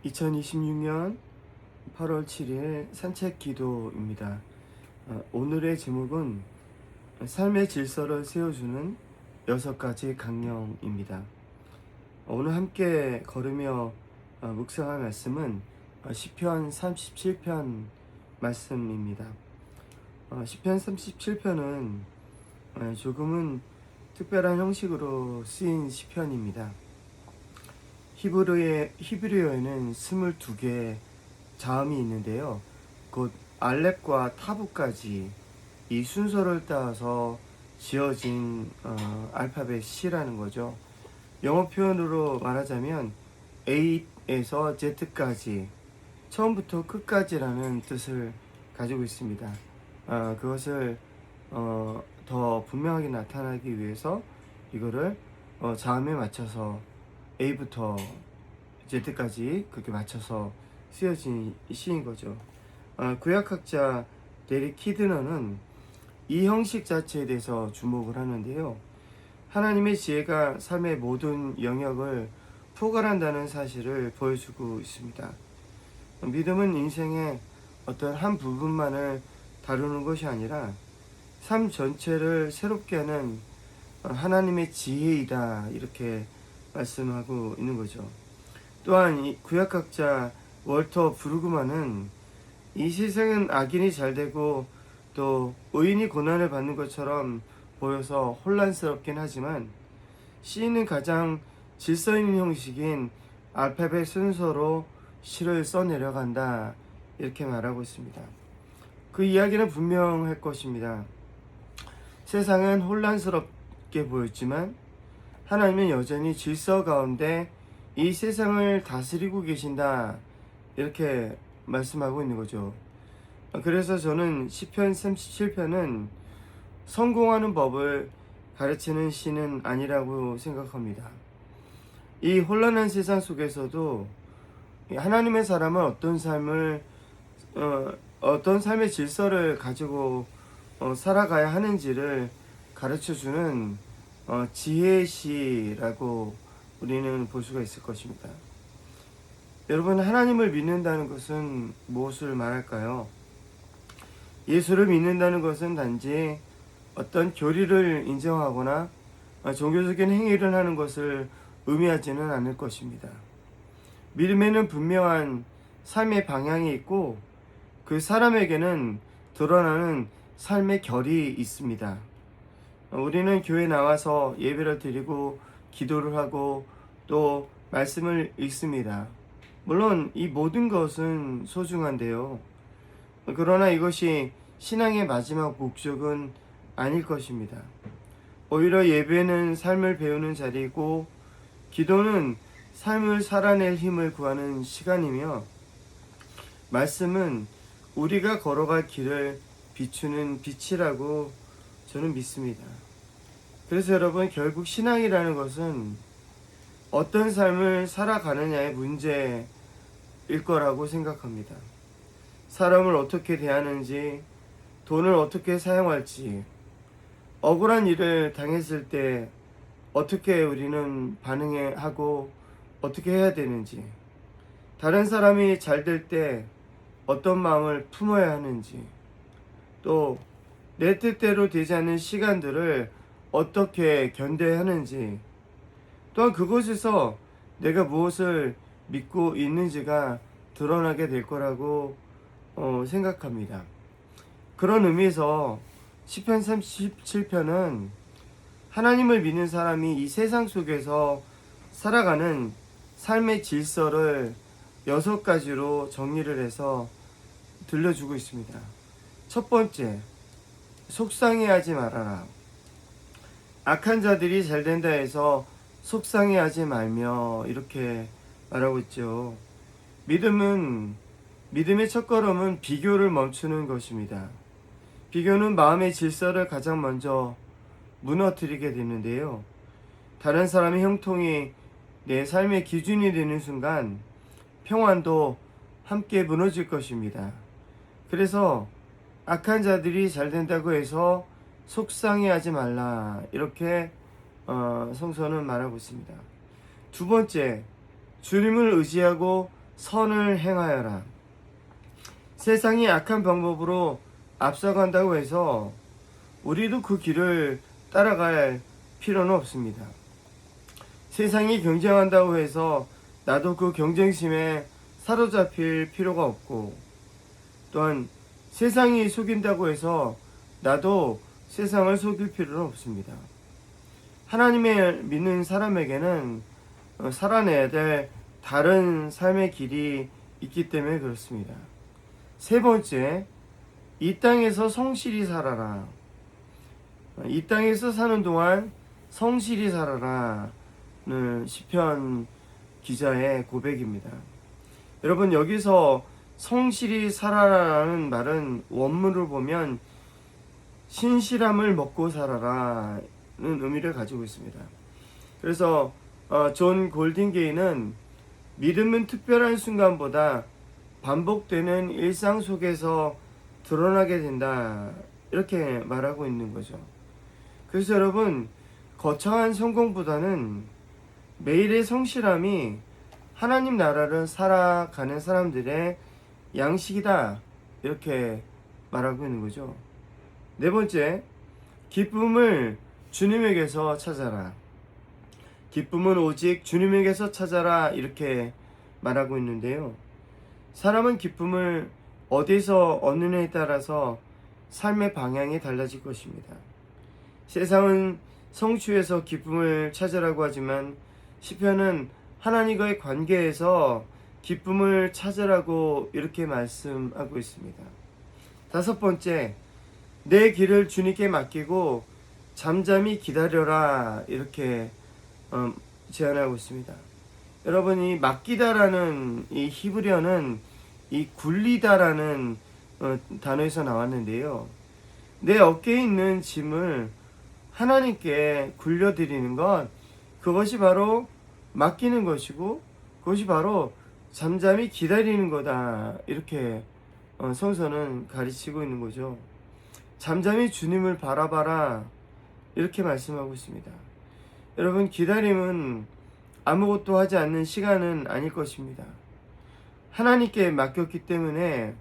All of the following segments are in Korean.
2026년 8월 7일 산책 기도입니다. 오늘의 제목은 삶의 질서를 세워주는 6가지 강령입니다. 오늘 함께 걸으며 묵상할 말씀은 시편 37편 말씀입니다. 시편 37편은 조금은 특별한 형식으로 쓰인 시편입니다. 히브리어에는 22개의 자음이 있는데요. 곧 알렙과 타브까지 이 순서를 따라서 지어진 알파벳 C라는 거죠. 영어 표현으로 말하자면 A에서 Z까지 처음부터 끝까지라는 뜻을 가지고 있습니다. 그것을 더 분명하게 나타나기 위해서 이거를 자음에 맞춰서 A부터 Z까지 그렇게 맞춰서 쓰여진 시인 거죠. 구약학자 데릭 키드너는 이 형식 자체에 대해서 주목을 하는데요. 하나님의 지혜가 삶의 모든 영역을 포괄한다는 사실을 보여주고 있습니다. 믿음은 인생의 어떤 한 부분만을 다루는 것이 아니라 삶 전체를 새롭게 하는 하나님의 지혜이다, 이렇게 말씀하고 있는 거죠. 또한 이 구약학자 월터 브루그만은 이 세상은 악인이 잘되고 또 의인이 고난을 받는 것처럼 보여서 혼란스럽긴 하지만 시인은 가장 질서 있는 형식인 알파벳 순서로 시를 써내려간다, 이렇게 말하고 있습니다. 그 이야기는 분명할 것입니다. 세상은 혼란스럽게 보였지만 하나님은 여전히 질서 가운데 이 세상을 다스리고 계신다, 이렇게 말씀하고 있는 거죠. 그래서 저는 시편 37편은 성공하는 법을 가르치는 시는 아니라고 생각합니다. 이 혼란한 세상 속에서도 하나님의 사람은 어떤 삶의 질서를 가지고 살아가야 하는지를 가르쳐주는 지혜의 시라고 우리는 볼 수가 있을 것입니다. 여러분, 하나님을 믿는다는 것은 무엇을 말할까요? 예수를 믿는다는 것은 단지 어떤 교리를 인정하거나 종교적인 행위를 하는 것을 의미하지는 않을 것입니다. 믿음에는 분명한 삶의 방향이 있고 그 사람에게는 드러나는 삶의 결이 있습니다. 우리는 교회에 나와서 예배를 드리고 기도를 하고 또 말씀을 읽습니다. 물론 이 모든 것은 소중한데요. 그러나 이것이 신앙의 마지막 목적은 아닐 것입니다. 오히려 예배는 삶을 배우는 자리이고 기도는 삶을 살아낼 힘을 구하는 시간이며 말씀은 우리가 걸어갈 길을 비추는 빛이라고 저는 믿습니다. 그래서 여러분, 결국 신앙이라는 것은 어떤 삶을 살아가느냐의 문제일 거라고 생각합니다. 사람을 어떻게 대하는지, 돈을 어떻게 사용할지, 억울한 일을 당했을 때 어떻게 우리는 반응하고 어떻게 해야 되는지, 다른 사람이 잘 될 때 어떤 마음을 품어야 하는지, 또 내 뜻대로 되지 않는 시간들을 어떻게 견뎌야 하는지, 또한 그곳에서 내가 무엇을 믿고 있는지가 드러나게 될 거라고 생각합니다. 그런 의미에서 시편 37편은 하나님을 믿는 사람이 이 세상 속에서 살아가는 삶의 질서를 6가지로 정리를 해서 들려주고 있습니다. 첫 번째, 속상해하지 말아라. 악한 자들이 잘된다 해서 속상해하지 말며, 이렇게 말하고 있죠. 믿음의 첫걸음은 비교를 멈추는 것입니다. 비교는 마음의 질서를 가장 먼저 무너뜨리게 되는데요. 다른 사람의 형통이 내 삶의 기준이 되는 순간 평안도 함께 무너질 것입니다. 그래서 악한 자들이 잘 된다고 해서 속상해하지 말라, 이렇게 성서는 말하고 있습니다. 두 번째, 주님을 의지하고 선을 행하여라. 세상이 악한 방법으로 앞서간다고 해서 우리도 그 길을 따라갈 필요는 없습니다. 세상이 경쟁한다고 해서 나도 그 경쟁심에 사로잡힐 필요가 없고, 또한 세상이 속인다고 해서 나도 세상을 속일 필요는 없습니다. 하나님을 믿는 사람에게는 살아내야 될 다른 삶의 길이 있기 때문에 그렇습니다. 세 번째, 이 땅에서 성실히 살아라. 이 땅에서 사는 동안 성실히 살아라는 시편 기자의 고백입니다. 여러분, 여기서 성실히 살아라라는 말은 원문을 보면 신실함을 먹고 살아라는 의미를 가지고 있습니다. 그래서 존 골딩게이는 믿음은 특별한 순간보다 반복되는 일상 속에서 드러나게 된다, 이렇게 말하고 있는 거죠. 그래서 여러분, 거창한 성공보다는 매일의 성실함이 하나님 나라를 살아가는 사람들의 양식이다, 이렇게 말하고 있는 거죠. 네 번째, 기쁨을 주님에게서 찾아라. 기쁨은 오직 주님에게서 찾아라, 이렇게 말하고 있는데요. 사람은 기쁨을 어디서 얻느냐에 따라서 삶의 방향이 달라질 것입니다. 세상은 성취에서 기쁨을 찾으라고 하지만 시편은 하나님과의 관계에서 기쁨을 찾으라고 이렇게 말씀하고 있습니다. 다섯 번째, 내 길을 주님께 맡기고 잠잠히 기다려라, 이렇게 제안하고 있습니다. 여러분이 맡기다라는 이 히브리어는 이 굴리다라는 단어에서 나왔는데요. 내 어깨에 있는 짐을 하나님께 굴려드리는 것, 그것이 바로 맡기는 것이고, 그것이 바로 잠잠히 기다리는 거다, 이렇게 성서는 가르치고 있는 거죠. 잠잠히 주님을 바라봐라, 이렇게 말씀하고 있습니다. 여러분, 기다림은 아무것도 하지 않는 시간은 아닐 것입니다. 하나님께 맡겼기 때문에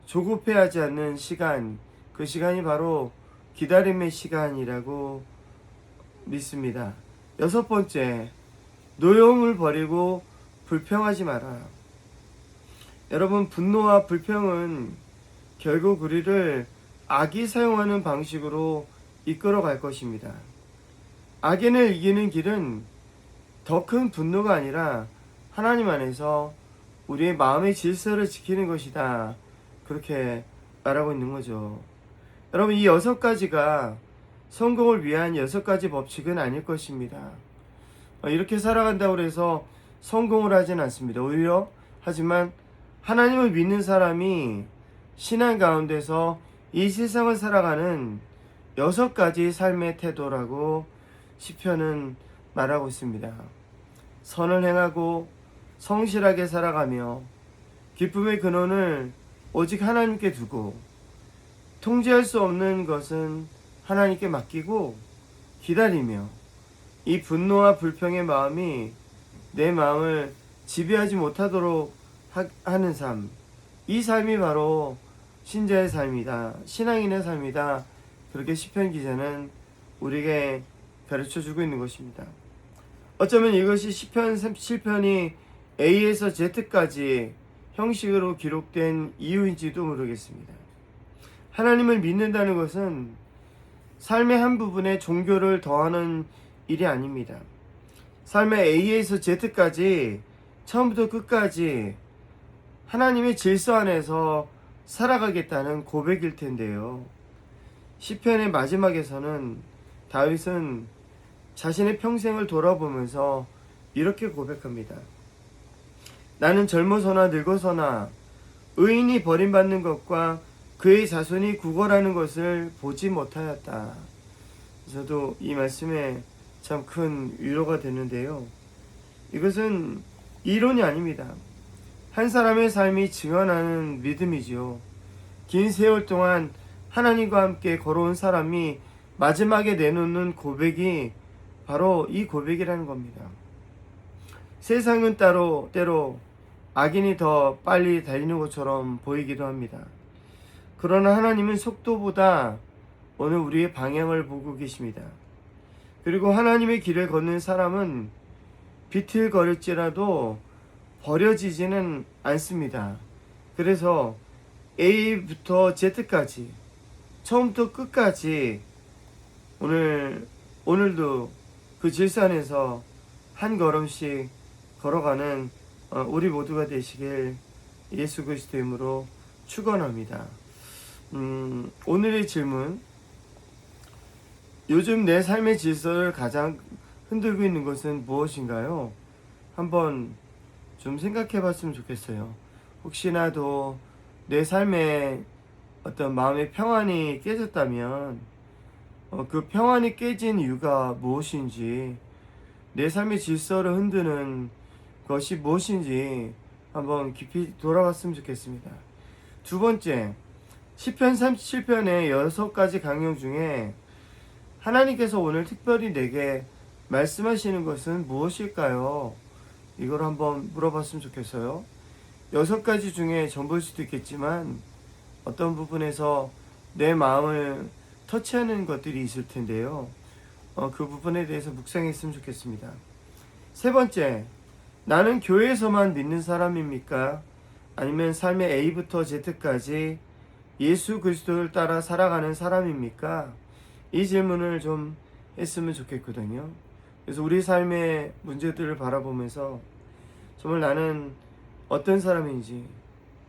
조급해하지 않는 시간, 그 시간이 바로 기다림의 시간이라고 믿습니다. 여섯 번째, 노여움을 버리고 불평하지 마라. 여러분, 분노와 불평은 결국 우리를 악이 사용하는 방식으로 이끌어 갈 것입니다. 악인을 이기는 길은 더 큰 분노가 아니라 하나님 안에서 우리의 마음의 질서를 지키는 것이다, 그렇게 말하고 있는 거죠. 여러분, 이 6가지가 성공을 위한 6가지 법칙은 아닐 것입니다. 이렇게 살아간다고 해서 성공을 하진 않습니다. 오히려, 하지만 하나님을 믿는 사람이 신앙 가운데서 이 세상을 살아가는 6가지 삶의 태도라고 시편은 말하고 있습니다. 선을 행하고 성실하게 살아가며 기쁨의 근원을 오직 하나님께 두고 통제할 수 없는 것은 하나님께 맡기고 기다리며 이 분노와 불평의 마음이 내 마음을 지배하지 못하도록 하는 삶, 이 삶이 바로 신자의 삶이다, 신앙인의 삶이다, 그렇게 시편 기자는 우리에게 가르쳐주고 있는 것입니다. 어쩌면 이것이 시편 37편이 A에서 Z까지 형식으로 기록된 이유인지도 모르겠습니다. 하나님을 믿는다는 것은 삶의 한 부분에 종교를 더하는 일이 아닙니다. 삶의 A에서 Z까지 처음부터 끝까지 하나님의 질서 안에서 살아가겠다는 고백일 텐데요. 시편의 마지막에서는 다윗은 자신의 평생을 돌아보면서 이렇게 고백합니다. 나는 젊어서나 늙어서나 의인이 버림받는 것과 그의 자손이 구걸하는 것을 보지 못하였다. 저도 이 말씀에 참 큰 위로가 되는데요. 이것은 이론이 아닙니다. 한 사람의 삶이 증언하는 믿음이지요. 긴 세월 동안 하나님과 함께 걸어온 사람이 마지막에 내놓는 고백이 바로 이 고백이라는 겁니다. 세상은 때로 악인이 더 빨리 달리는 것처럼 보이기도 합니다. 그러나 하나님은 속도보다 오늘 우리의 방향을 보고 계십니다. 그리고 하나님의 길을 걷는 사람은 비틀거릴지라도 버려지지는 않습니다. 그래서 A부터 Z까지 처음부터 끝까지 오늘도 그 질산에서 한 걸음씩 걸어가는 우리 모두가 되시길 예수 그리스도 이름으로 축원합니다. 오늘의 질문, 요즘 내 삶의 질서를 가장 흔들고 있는 것은 무엇인가요? 한번 좀 생각해 봤으면 좋겠어요. 혹시나도 내 삶에 어떤 마음의 평안이 깨졌다면 그 평안이 깨진 이유가 무엇인지, 내 삶의 질서를 흔드는 것이 무엇인지 한번 깊이 돌아봤으면 좋겠습니다. 두 번째, 시편 37편의 6가지 강령 중에 하나님께서 오늘 특별히 내게 말씀하시는 것은 무엇일까요? 이걸 한번 물어봤으면 좋겠어요. 6가지 중에 전부일 수도 있겠지만 어떤 부분에서 내 마음을 터치하는 것들이 있을 텐데요. 그 부분에 대해서 묵상했으면 좋겠습니다. 세 번째, 나는 교회에서만 믿는 사람입니까? 아니면 삶의 A부터 Z까지 예수 그리스도를 따라 살아가는 사람입니까? 이 질문을 좀 했으면 좋겠거든요. 그래서 우리 삶의 문제들을 바라보면서 정말 나는 어떤 사람인지,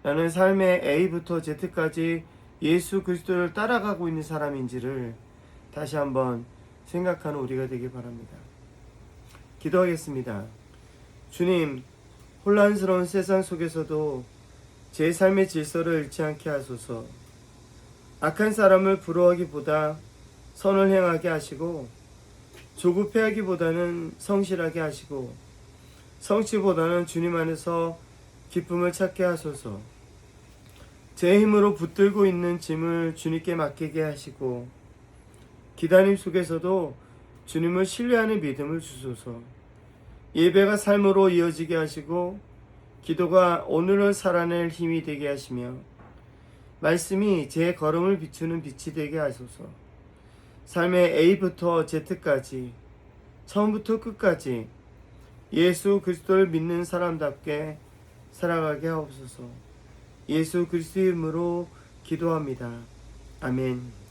나는 삶의 A부터 Z까지 예수 그리스도를 따라가고 있는 사람인지를 다시 한번 생각하는 우리가 되길 바랍니다. 기도하겠습니다. 주님, 혼란스러운 세상 속에서도 제 삶의 질서를 잃지 않게 하소서. 악한 사람을 부러워하기보다 선을 행하게 하시고, 조급해하기보다는 성실하게 하시고, 성취보다는 주님 안에서 기쁨을 찾게 하소서. 제 힘으로 붙들고 있는 짐을 주님께 맡기게 하시고, 기다림 속에서도 주님을 신뢰하는 믿음을 주소서. 예배가 삶으로 이어지게 하시고, 기도가 오늘을 살아낼 힘이 되게 하시며, 말씀이 제 걸음을 비추는 빛이 되게 하소서. 삶의 A부터 Z까지, 처음부터 끝까지 예수 그리스도를 믿는 사람답게 살아가게 하옵소서. 예수 그리스도의 이름으로 기도합니다. 아멘.